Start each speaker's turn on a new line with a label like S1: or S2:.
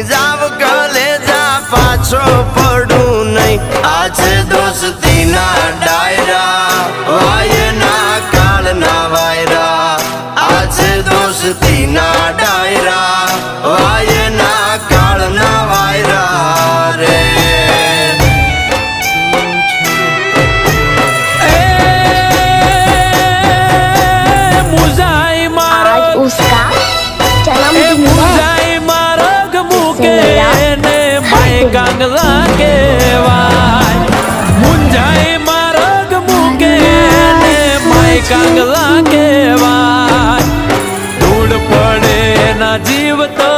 S1: જાવ કલેજા પાછો પડું નહીં આજે દોસ્તીના ડાયરા વાયના કાળના વાયરા આજે દોસ્તીના ડાયરા વાયના કાળના વાયરા રે
S2: उसका जन्मदिन है
S3: ने माय कांगला के वाय मुंजाई मारग मुके ने माय कांगला के वाय धूड़ पड़े ना जीव तो